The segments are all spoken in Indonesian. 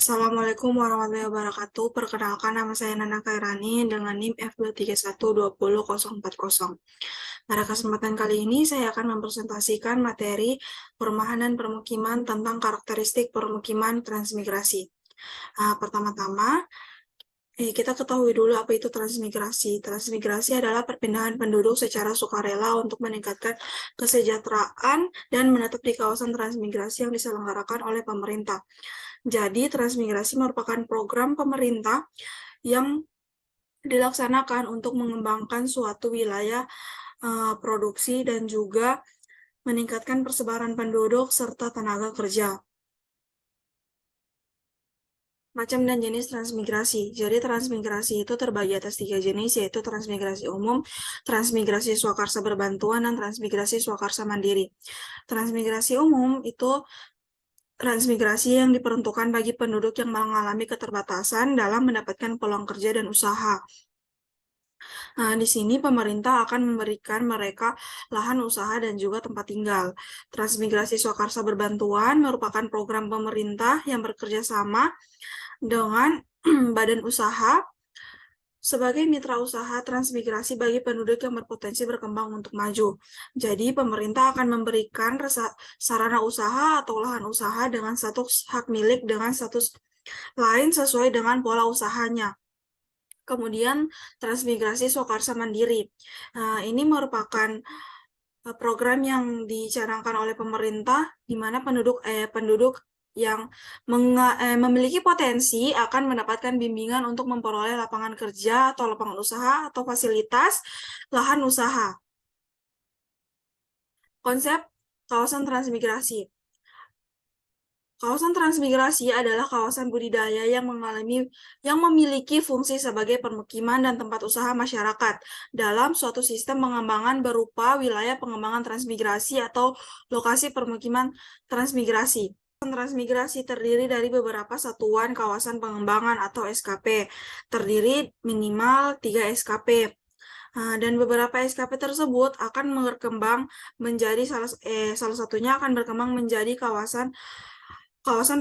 Assalamualaikum warahmatullahi wabarakatuh. Perkenalkan, nama saya Nana Kairani dengan NIM F2312040. Pada kesempatan kali ini, saya akan mempresentasikan materi perumahan dan permukiman tentang karakteristik permukiman transmigrasi. Pertama-tama, kita ketahui dulu apa itu transmigrasi. Transmigrasi adalah perpindahan penduduk secara sukarela untuk meningkatkan kesejahteraan dan menetap di kawasan transmigrasi yang diselenggarakan oleh pemerintah. Jadi, transmigrasi merupakan program pemerintah yang dilaksanakan untuk mengembangkan suatu wilayah produksi dan juga meningkatkan persebaran penduduk serta tenaga kerja. Macam dan jenis transmigrasi. Jadi transmigrasi itu terbagi atas 3 jenis, yaitu transmigrasi umum, transmigrasi swakarsa berbantuan, dan transmigrasi swakarsa mandiri. Transmigrasi umum itu transmigrasi yang diperuntukkan bagi penduduk yang mengalami keterbatasan dalam mendapatkan peluang kerja dan usaha. Nah, di sini pemerintah akan memberikan mereka lahan usaha dan juga tempat tinggal. Transmigrasi swakarsa berbantuan merupakan program pemerintah yang bekerja sama dengan badan usaha sebagai mitra usaha transmigrasi bagi penduduk yang berpotensi berkembang untuk maju. Jadi, pemerintah akan memberikan sarana usaha atau lahan usaha dengan status hak milik dengan status lain sesuai dengan pola usahanya. Kemudian, transmigrasi swakarsa mandiri. Ini merupakan program yang dicanangkan oleh pemerintah, di mana penduduk yang memiliki potensi akan mendapatkan bimbingan untuk memperoleh lapangan kerja atau lapangan usaha atau fasilitas lahan usaha. Konsep kawasan transmigrasi. Kawasan transmigrasi adalah kawasan budidaya yang memiliki fungsi sebagai permukiman dan tempat usaha masyarakat dalam suatu sistem pengembangan berupa wilayah pengembangan transmigrasi atau lokasi permukiman transmigrasi. Transmigrasi terdiri dari beberapa satuan kawasan pengembangan atau SKP, terdiri minimal 3 SKP. Dan beberapa SKP tersebut akan berkembang menjadi salah satunya akan berkembang menjadi kawasan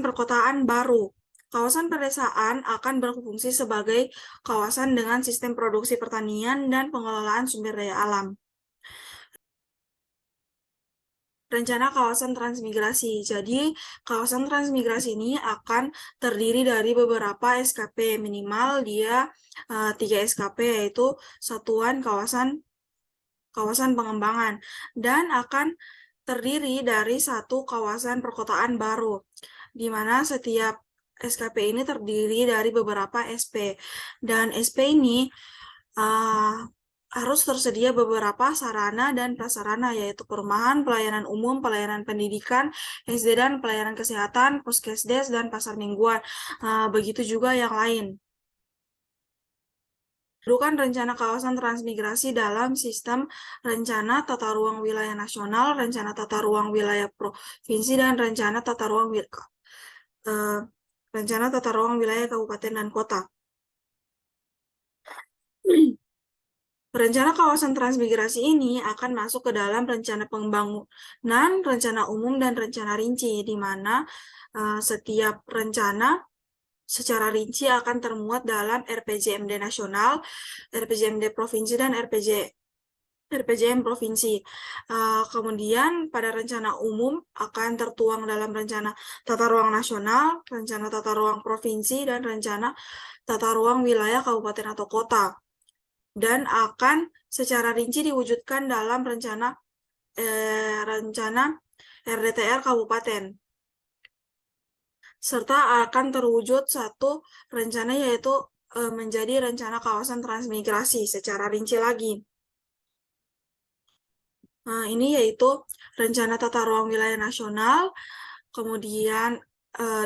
perkotaan baru. Kawasan pedesaan akan berfungsi sebagai kawasan dengan sistem produksi pertanian dan pengelolaan sumber daya alam. Rencana kawasan transmigrasi. Jadi, kawasan transmigrasi ini akan terdiri dari beberapa SKP. Minimal dia 3 SKP, yaitu satuan kawasan pengembangan. Dan akan terdiri dari satu kawasan perkotaan baru, di mana setiap SKP ini terdiri dari beberapa SP. Dan SP ini harus tersedia beberapa sarana dan prasarana, yaitu perumahan, pelayanan umum, pelayanan pendidikan, SD dan pelayanan kesehatan, puskesdes, dan pasar mingguan. Begitu juga yang lain. Rujukan rencana kawasan transmigrasi dalam sistem rencana tata ruang wilayah nasional, rencana tata ruang wilayah provinsi, dan rencana tata ruang wilayah kabupaten dan kota. Rencana kawasan transmigrasi ini akan masuk ke dalam rencana pembangunan, rencana umum, dan rencana rinci, di mana setiap rencana secara rinci akan termuat dalam RPJMD nasional, RPJMD provinsi, dan RPJM provinsi. Kemudian pada rencana umum akan tertuang dalam rencana tata ruang nasional, rencana tata ruang provinsi, dan rencana tata ruang wilayah kabupaten atau kota. Dan akan secara rinci diwujudkan dalam rencana RDTR kabupaten. Serta akan terwujud satu rencana, yaitu menjadi rencana kawasan transmigrasi secara rinci lagi. Ini yaitu rencana tata ruang wilayah nasional, kemudian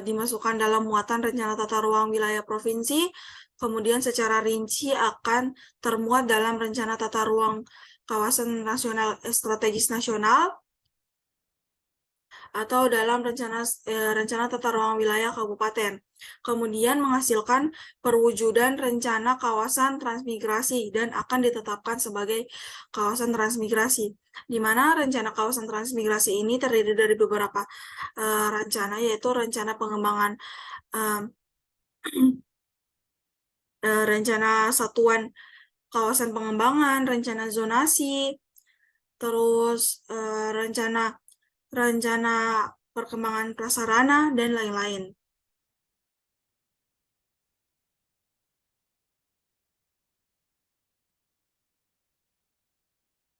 dimasukkan dalam muatan rencana tata ruang wilayah provinsi, kemudian secara rinci akan termuat dalam rencana tata ruang kawasan nasional strategis nasional, atau dalam rencana tata ruang wilayah kabupaten. Kemudian menghasilkan perwujudan rencana kawasan transmigrasi dan akan ditetapkan sebagai kawasan transmigrasi, di mana rencana kawasan transmigrasi ini terdiri dari beberapa rencana, yaitu rencana pengembangan rencana satuan kawasan pengembangan, rencana zonasi, terus rencana rencana perkembangan prasarana, dan lain-lain.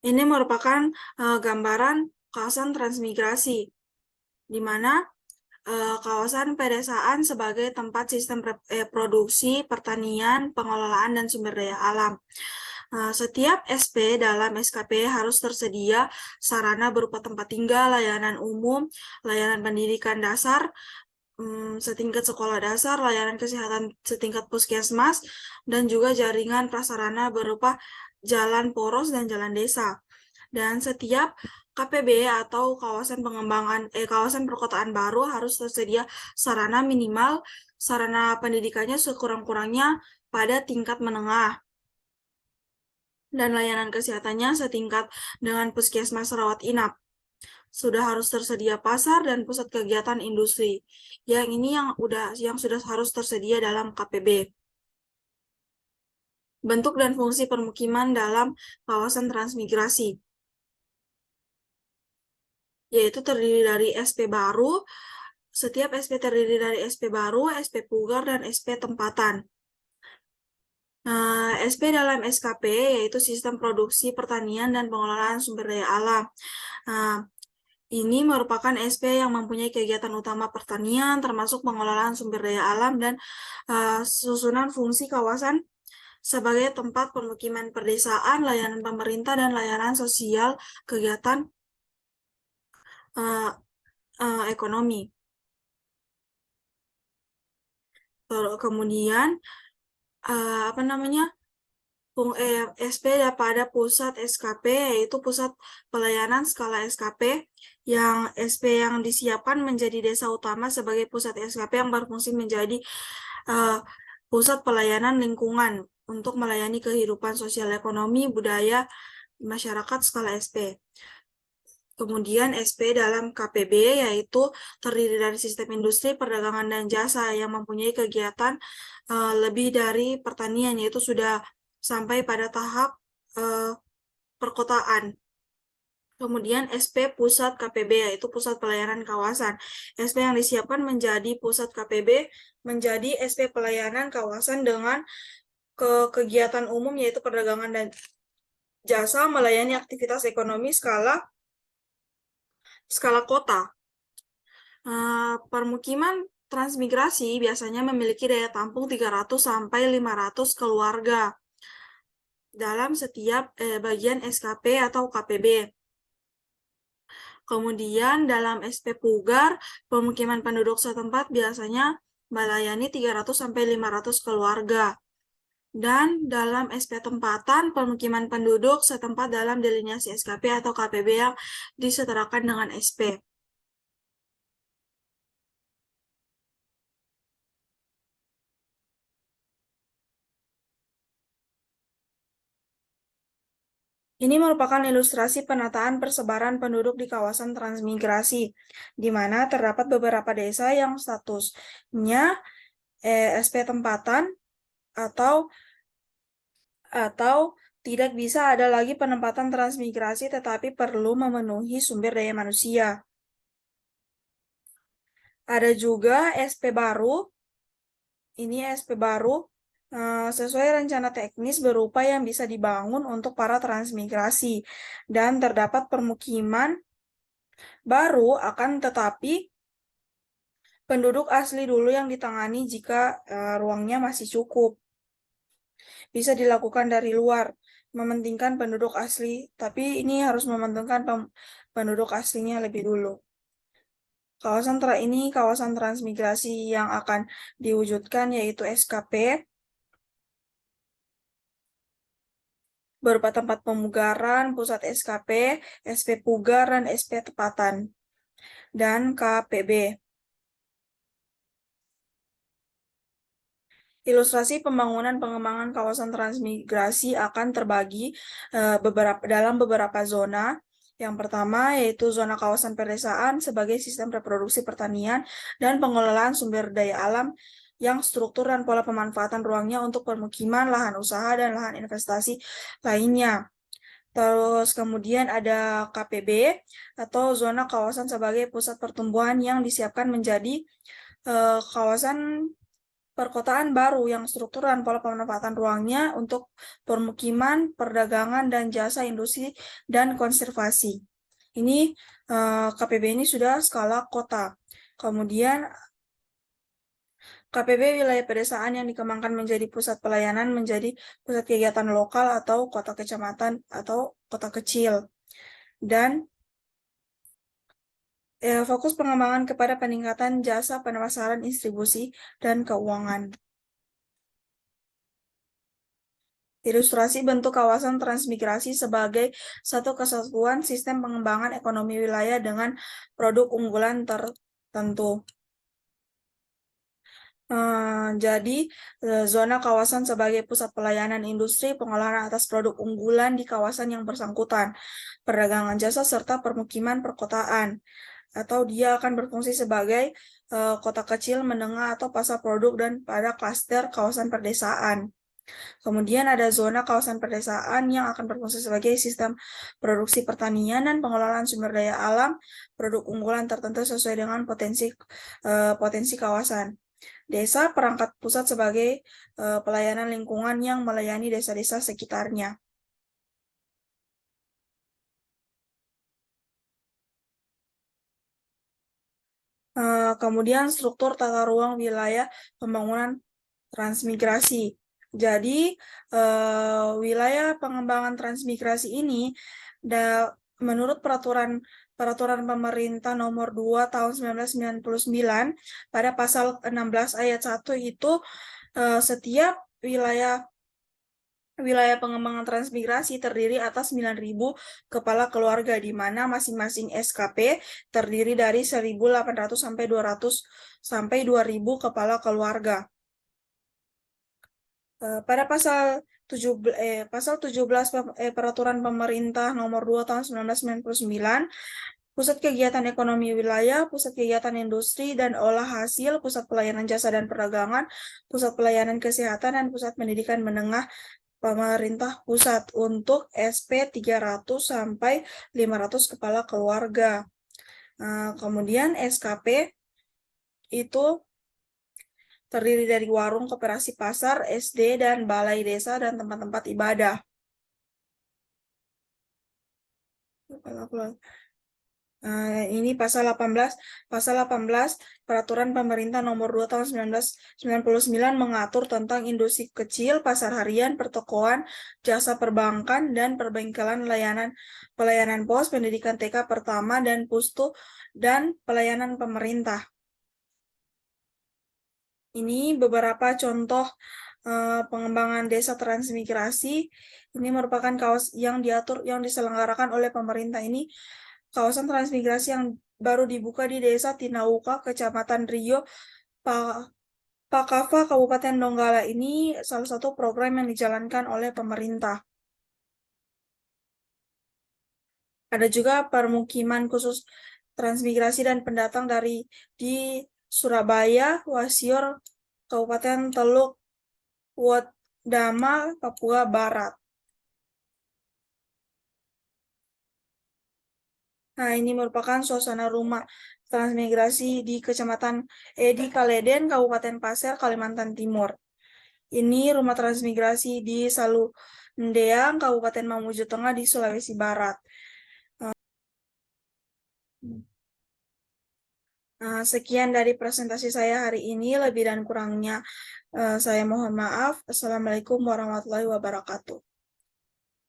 Ini merupakan gambaran kawasan transmigrasi, di mana kawasan pedesaan sebagai tempat sistem produksi, pertanian, pengelolaan, dan sumber daya alam. Setiap SP dalam SKP harus tersedia sarana berupa tempat tinggal, layanan umum, layanan pendidikan dasar, setingkat sekolah dasar, layanan kesehatan setingkat puskesmas, dan juga jaringan prasarana berupa jalan poros dan jalan desa. Dan setiap KPB atau kawasan perkotaan baru harus tersedia sarana minimal, sarana pendidikannya sekurang-kurangnya pada tingkat menengah, dan layanan kesehatannya setingkat dengan puskesmas rawat inap. Sudah harus tersedia pasar dan pusat kegiatan industri. Yang ini yang sudah harus tersedia dalam KPB. Bentuk dan fungsi permukiman dalam kawasan transmigrasi, yaitu terdiri dari SP baru. Setiap SP terdiri dari SP baru, SP pugar, dan SP tempatan. SP dalam SKP yaitu sistem produksi, pertanian, dan pengelolaan sumber daya alam. Ini merupakan SP yang mempunyai kegiatan utama pertanian, termasuk pengelolaan sumber daya alam dan susunan fungsi kawasan sebagai tempat permukiman perdesaan, layanan pemerintah, dan layanan sosial, kegiatan ekonomi. Kemudian SP pada pusat SKP yaitu pusat pelayanan skala SKP, yang SP yang disiapkan menjadi desa utama sebagai pusat SKP yang berfungsi menjadi pusat pelayanan lingkungan untuk melayani kehidupan sosial ekonomi budaya masyarakat skala SP. Kemudian SP dalam KPB yaitu terdiri dari sistem industri, perdagangan, dan jasa yang mempunyai kegiatan lebih dari pertanian, yaitu sudah sampai pada tahap perkotaan. Kemudian SP pusat KPB yaitu pusat pelayanan kawasan. SP yang disiapkan menjadi pusat KPB menjadi SP pelayanan kawasan dengan kegiatan umum yaitu perdagangan dan jasa, melayani aktivitas ekonomi skala kota. Permukiman transmigrasi biasanya memiliki daya tampung 300 sampai 500 keluarga dalam setiap bagian SKP atau KPB. Kemudian dalam SP Pugar, pemukiman penduduk setempat biasanya melayani 300 sampai 500 keluarga. Dan dalam SP tempatan, pemukiman penduduk setempat dalam delineasi SKP atau KPB yang disetarakan dengan SP. Ini merupakan ilustrasi penataan persebaran penduduk di kawasan transmigrasi, di mana terdapat beberapa desa yang statusnya SP tempatan atau tidak bisa ada lagi penempatan transmigrasi tetapi perlu memenuhi sumber daya manusia. Ada juga SP baru. Ini SP baru sesuai rencana teknis berupa yang bisa dibangun untuk para transmigrasi, dan terdapat permukiman baru akan tetapi penduduk asli dulu yang ditangani jika ruangnya masih cukup. Bisa dilakukan dari luar, mementingkan penduduk asli, tapi ini harus mementingkan penduduk aslinya lebih dulu. Kawasan transmigrasi yang akan diwujudkan yaitu SKP berupa tempat pemugaran, pusat SKP, SP Pugar, dan SP Tepatan, dan KPB. Ilustrasi pembangunan pengembangan kawasan transmigrasi akan terbagi dalam beberapa zona. Yang pertama yaitu zona kawasan pedesaan sebagai sistem reproduksi pertanian dan pengelolaan sumber daya alam yang struktur dan pola pemanfaatan ruangnya untuk permukiman, lahan usaha, dan lahan investasi lainnya. Terus kemudian ada KPB atau zona kawasan sebagai pusat pertumbuhan yang disiapkan menjadi kawasan perkotaan baru yang struktur dan pola pemanfaatan ruangnya untuk permukiman, perdagangan, dan jasa industri dan konservasi. Ini KPB ini sudah skala kota. Kemudian KPB wilayah pedesaan yang dikembangkan menjadi pusat pelayanan menjadi pusat kegiatan lokal atau kota kecamatan atau kota kecil. Dan fokus pengembangan kepada peningkatan jasa pemasaran, distribusi, dan keuangan. Ilustrasi bentuk kawasan transmigrasi sebagai satu kesatuan sistem pengembangan ekonomi wilayah dengan produk unggulan tertentu. Jadi, zona kawasan sebagai pusat pelayanan industri pengolahan atas produk unggulan di kawasan yang bersangkutan, perdagangan jasa, serta permukiman perkotaan. Atau dia akan berfungsi sebagai kota kecil, menengah, atau pasar produk dan pada klaster kawasan perdesaan. Kemudian ada zona kawasan perdesaan yang akan berfungsi sebagai sistem produksi pertanian dan pengelolaan sumber daya alam, produk unggulan tertentu sesuai dengan potensi kawasan. Desa perangkat pusat sebagai pelayanan lingkungan yang melayani desa-desa sekitarnya. Kemudian struktur tata ruang wilayah pembangunan transmigrasi. Jadi, wilayah pengembangan transmigrasi ini menurut peraturan pemerintah nomor 2 tahun 1999 pada pasal 16 ayat 1 itu setiap wilayah pengembangan transmigrasi terdiri atas 9.000 kepala keluarga, di mana masing-masing SKP terdiri dari 1.800 sampai 200 sampai 2.000 kepala keluarga. Pada pasal 17 Peraturan Pemerintah Nomor 2 Tahun 1999, Pusat Kegiatan Ekonomi Wilayah, Pusat Kegiatan Industri dan Olah Hasil, Pusat Pelayanan Jasa dan Perdagangan, Pusat Pelayanan Kesehatan, dan Pusat Pendidikan Menengah Pemerintah Pusat untuk SP 300 sampai 500 kepala keluarga. Kemudian SKP itu terdiri dari warung, koperasi pasar, SD, dan balai desa, dan tempat-tempat ibadah. Ini pasal 18 Peraturan Pemerintah Nomor 2 Tahun 1999 mengatur tentang industri kecil, pasar harian, pertokoan, jasa perbankan, dan perbengkelan pelayanan pos, pendidikan TK pertama dan pustu, dan pelayanan pemerintah. Ini beberapa contoh pengembangan desa transmigrasi. Ini merupakan kawasan yang diselenggarakan oleh pemerintah ini. Kawasan transmigrasi yang baru dibuka di Desa Tinauka, Kecamatan Rio, Pakava, Kabupaten Donggala ini salah satu program yang dijalankan oleh pemerintah. Ada juga permukiman khusus transmigrasi dan pendatang di Surabaya, Wasior, Kabupaten Teluk Wodama, Papua Barat. Nah, ini merupakan suasana rumah transmigrasi di di Kaleden, Kabupaten Pasir, Kalimantan Timur. Ini rumah transmigrasi di Salundeang, Kabupaten Mamuju Tengah di Sulawesi Barat. Sekian dari presentasi saya hari ini, lebih dan kurangnya saya mohon maaf. Assalamualaikum warahmatullahi wabarakatuh.